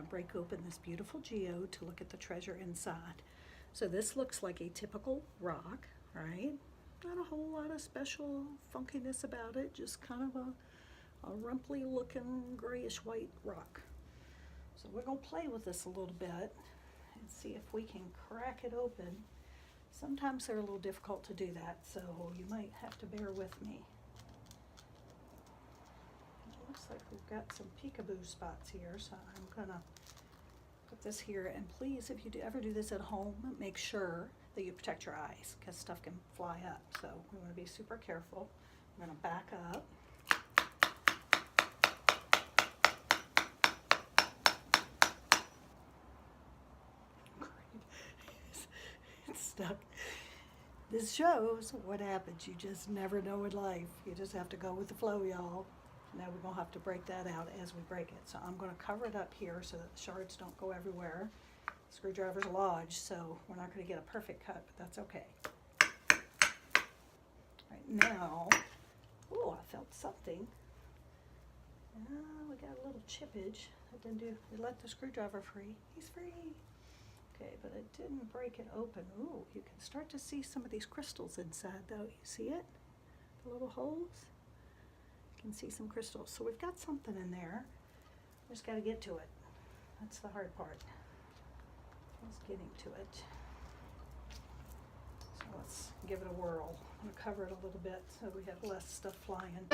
break open this beautiful geode to look at the treasure inside. So this looks like a typical rock, right? Not a whole lot of special funkiness about it, just kind of a rumply looking grayish white rock. So we're going to play with this a little bit and see if we can crack it open. Sometimes they're a little difficult to do that, so you might have to bear with me. It looks like we've got some peekaboo spots here, so I'm gonna put this here. And please, if you ever do this at home, make sure that you protect your eyes, because stuff can fly up. So we want to be super careful. I'm gonna back up. It's stuck. This shows what happens. You just never know in life. You just have to go with the flow, y'all. Now we're going to have to break that out as we break it. So I'm going to cover it up here so that the shards don't go everywhere. The screwdriver's lodged, so we're not going to get a perfect cut, but that's okay. Right now, oh, I felt something. We got a little chippage. I didn't do. We let the screwdriver free. He's free. Okay, but it didn't break it open. Ooh, you can start to see some of these crystals inside, though. You see it? The little holes? You can see some crystals. So we've got something in there. We just got to get to it. That's the hard part. Just getting to it. So let's give it a whirl. I'm going to cover it a little bit so we have less stuff flying.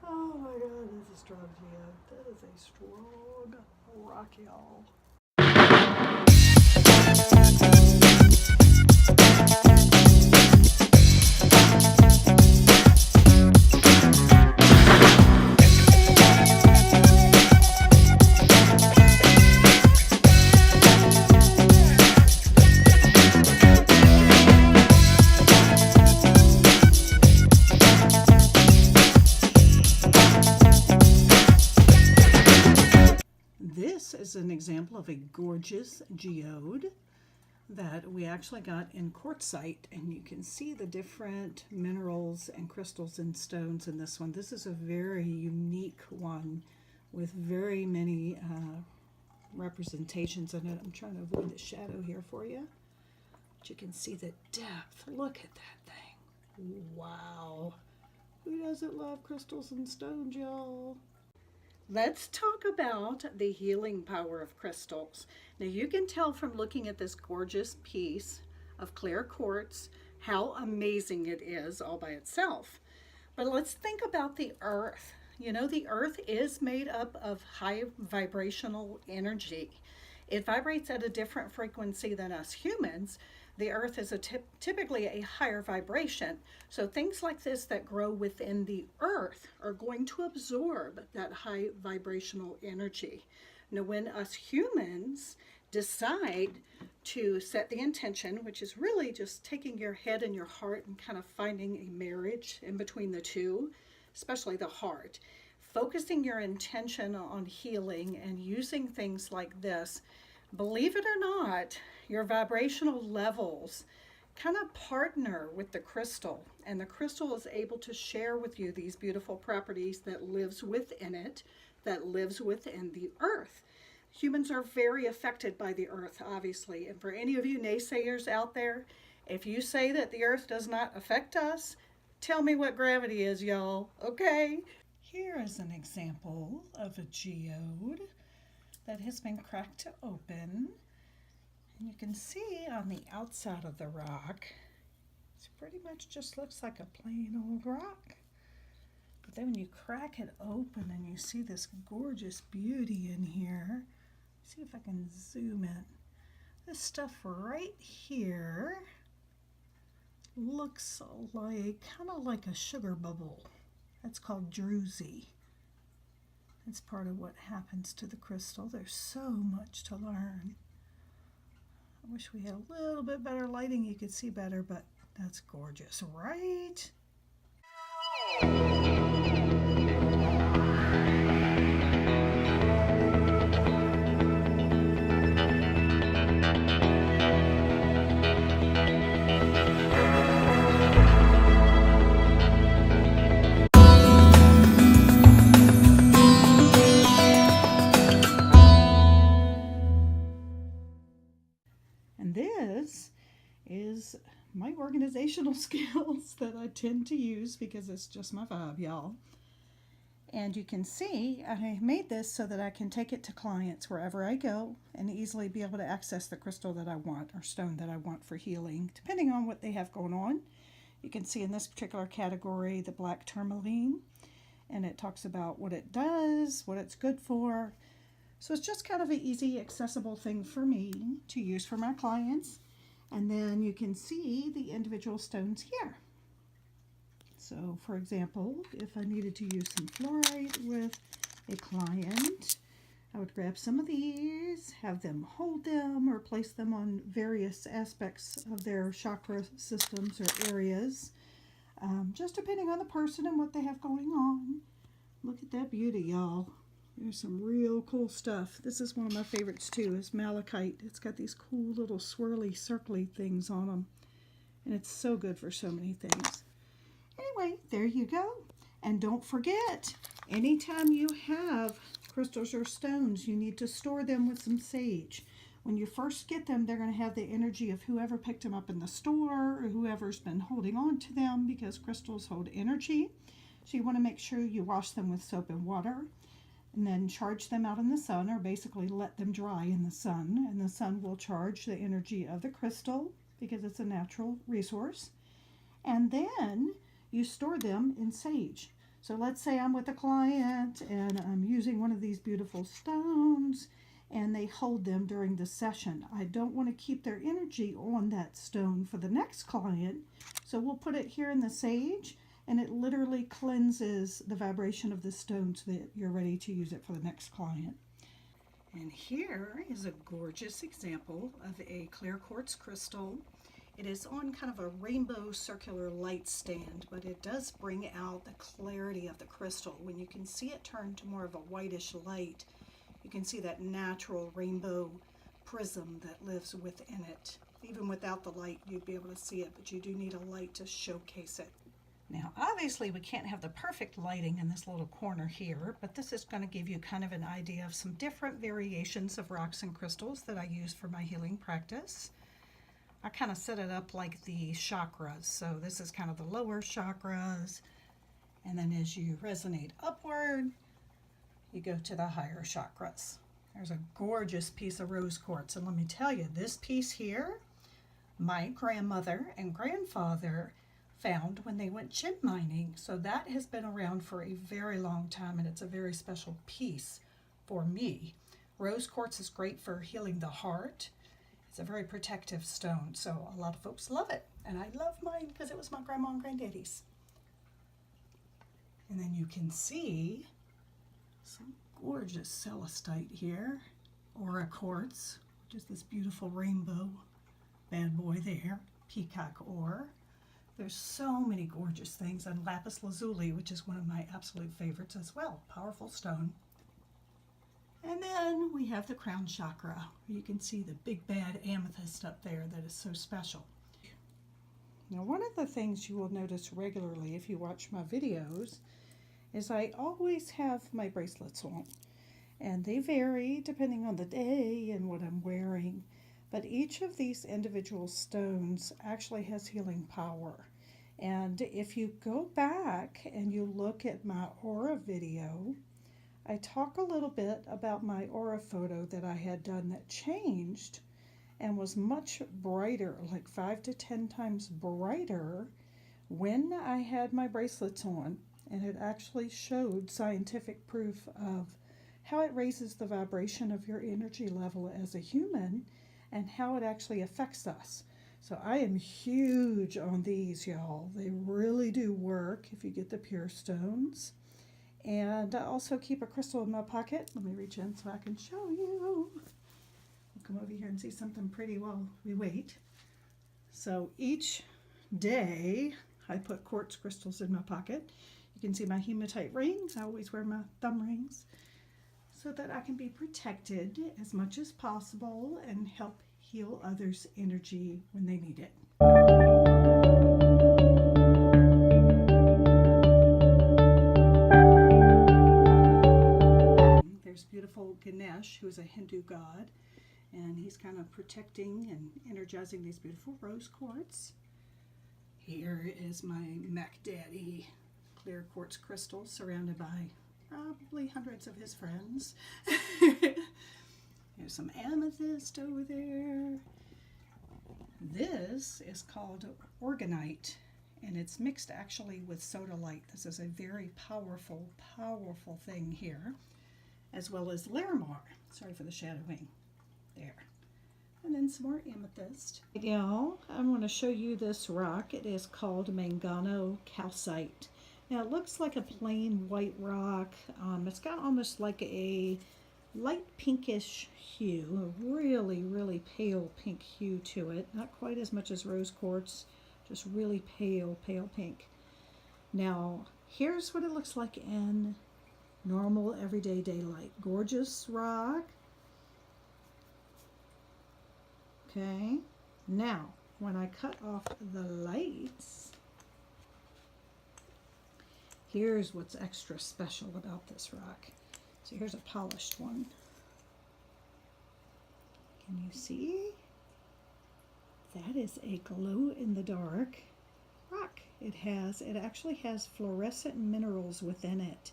Oh my God, that's a strong geode. That is a strong rock, y'all. This is an example of a gorgeous geode that we actually got in quartzite, and you can see the different minerals and crystals and stones in this one. This is a very unique one with very many representations in it. I'm trying to avoid the shadow here for you, but you can see the depth. Look at that thing. Wow. Who doesn't love crystals and stones, y'all? Let's talk about the healing power of crystals. Now you can tell from looking at this gorgeous piece of clear quartz how amazing it is all by itself. But let's think about the earth. You know, the earth is made up of high vibrational energy. It vibrates at a different frequency than us humans. The earth is typically a higher vibration. So things like this that grow within the earth are going to absorb that high vibrational energy. Now, when us humans decide to set the intention, which is really just taking your head and your heart and kind of finding a marriage in between the two, especially the heart, focusing your intention on healing and using things like this, believe it or not, your vibrational levels kind of partner with the crystal, and the crystal is able to share with you these beautiful properties that lives within it, that lives within the earth. Humans are very affected by the earth, obviously, and for any of you naysayers out there, if you say that the earth does not affect us, tell me what gravity is, y'all, okay? Here is an example of a geode that has been cracked open. And you can see on the outside of the rock, it pretty much just looks like a plain old rock. But then when you crack it open and you see this gorgeous beauty in here, see if I can zoom in. This stuff right here looks like, kind of like a sugar bubble. That's called druzy. It's part of what happens to the crystal. There's so much to learn. I wish we had a little bit better lighting, you could see better, but that's gorgeous, right? this is my organizational skills that I tend to use because it's just my vibe, y'all. And you can see I made this so that I can take it to clients wherever I go and easily be able to access the crystal that I want or stone that I want for healing, depending on what they have going on. You can see in this particular category the black tourmaline, and it talks about what it does, what it's good for. So it's just kind of an easy, accessible thing for me to use for my clients. And then you can see the individual stones here. So for example, if I needed to use some fluorite with a client, I would grab some of these, have them hold them or place them on various aspects of their chakra systems or areas, just depending on the person and what they have going on. Look at that beauty, y'all. There's some real cool stuff. This is one of my favorites too, is malachite. It's got these cool little swirly, circly things on them. And it's so good for so many things. Anyway, there you go. And don't forget, anytime you have crystals or stones, you need to store them with some sage. When you first get them, they're going to have the energy of whoever picked them up in the store or whoever's been holding on to them, because crystals hold energy. So you want to make sure you wash them with soap and water and then charge them out in the sun, or basically let them dry in the sun. And the sun will charge the energy of the crystal because it's a natural resource. And then you store them in sage. So let's say I'm with a client and I'm using one of these beautiful stones and they hold them during the session. I don't want to keep their energy on that stone for the next client. So we'll put it here in the sage, and it literally cleanses the vibration of the stone so that you're ready to use it for the next client. And here is a gorgeous example of a clear quartz crystal. It is on kind of a rainbow circular light stand, but it does bring out the clarity of the crystal. When you can see it turn to more of a whitish light, you can see that natural rainbow prism that lives within it. Even without the light, you'd be able to see it, but you do need a light to showcase it. Now, obviously, we can't have the perfect lighting in this little corner here, but this is going to give you kind of an idea of some different variations of rocks and crystals that I use for my healing practice. I kind of set it up like the chakras. So this is kind of the lower chakras. And then as you resonate upward, you go to the higher chakras. There's a gorgeous piece of rose quartz. And let me tell you, this piece here, my grandmother and grandfather found when they went gem mining. So that has been around for a very long time, and it's a very special piece for me. Rose quartz is great for healing the heart. It's a very protective stone, so a lot of folks love it. And I love mine because it was my grandma and granddaddy's. And then you can see some gorgeous celestite here, aura quartz, which is this beautiful rainbow bad boy there, peacock ore. There's so many gorgeous things, and lapis lazuli, which is one of my absolute favorites as well, powerful stone. And then we have the crown chakra. You can see the big bad amethyst up there that is so special. Now, one of the things you will notice regularly if you watch my videos is I always have my bracelets on. And they vary depending on the day and what I'm wearing. But each of these individual stones actually has healing power. And if you go back and you look at my aura video, I talk a little bit about my aura photo that I had done that changed and was much brighter, like 5 to 10 times brighter when I had my bracelets on. And it actually showed scientific proof of how it raises the vibration of your energy level as a human and how it actually affects us. So I am huge on these, y'all. They really do work if you get the pure stones. And I also keep a crystal in my pocket. Let me reach in so I can show you. I'll come over here and see something pretty while we wait. So each day I put quartz crystals in my pocket. You can see my hematite rings. I always wear my thumb rings so that I can be protected as much as possible and help heal others' energy when they need it. There's beautiful Ganesh, who is a Hindu god, And he's kind of protecting and energizing these beautiful rose quartz. Here is my Mac Daddy clear quartz crystal surrounded by probably hundreds of his friends. There's some amethyst over there. This is called organite, and it's mixed actually with sodalite. This is a very powerful, powerful thing here, as well as Larimar. Sorry for the shadowing there. And then some more amethyst. Y'all, I want to show you this rock. It is called Mangano calcite. Now it looks like a plain white rock. It's got almost like a light pinkish hue, a really, really pale pink hue to it. Not quite as much as rose quartz, just really pale, pale pink. Now, here's what it looks like in normal, everyday daylight. Gorgeous rock. Okay, now, when I cut off the lights, here's what's extra special about this rock. So here's a polished one. Can you see? That is a glow-in-the-dark rock. It actually has fluorescent minerals within it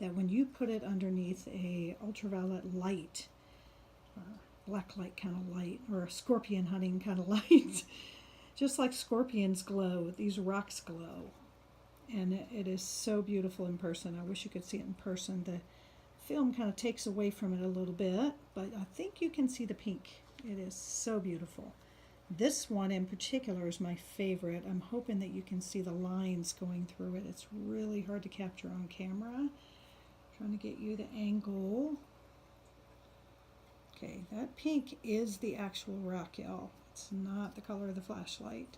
that when you put it underneath a ultraviolet light, black light kind of light, or a scorpion hunting kind of light, just like scorpions glow, these rocks glow. And it is so beautiful in person. I wish you could see it in person. The film kind of takes away from it a little bit, but I think you can see the pink. It is so beautiful. This one in particular is my favorite. I'm hoping that you can see the lines going through it. It's really hard to capture on camera. Trying to get you the angle. Okay, that pink is the actual rock, y'all. It's not the color of the flashlight.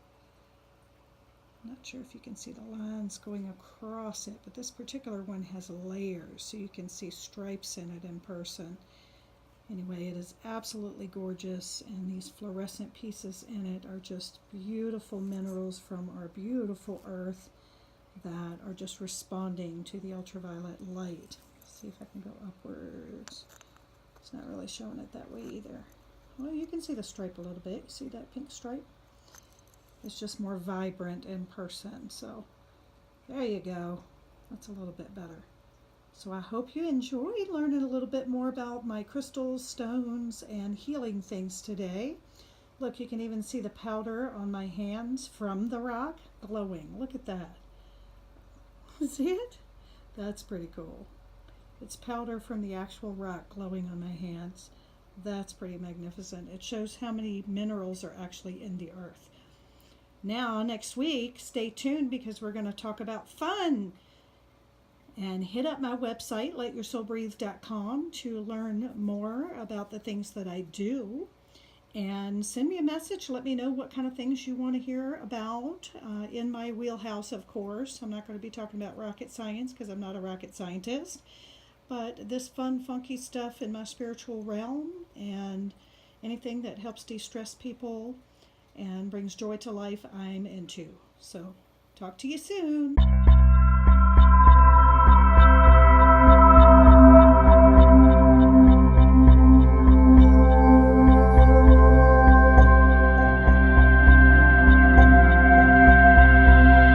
Not sure if you can see the lines going across it, but this particular one has layers, so you can see stripes in it in person. Anyway, it is absolutely gorgeous, and these fluorescent pieces in it are just beautiful minerals from our beautiful earth that are just responding to the ultraviolet light. Let's see if I can go upwards. It's not really showing it that way either. Well, you can see the stripe a little bit. You see that pink stripe? It's just more vibrant in person. So there you go. That's a little bit better. So I hope you enjoyed learning a little bit more about my crystals, stones, and healing things today. Look, you can even see the powder on my hands from the rock glowing. Look at that. See it? That's pretty cool. It's powder from the actual rock glowing on my hands. That's pretty magnificent. It shows how many minerals are actually in the earth. Now, next week, stay tuned because we're going to talk about fun. And hit up my website, letyoursoulbreathe.com, to learn more about the things that I do. And send me a message. Let me know what kind of things you want to hear about in my wheelhouse, of course. I'm not going to be talking about rocket science because I'm not a rocket scientist. But this fun, funky stuff in my spiritual realm and anything that helps de-stress people and brings joy to life, I'm into. So, talk to you soon.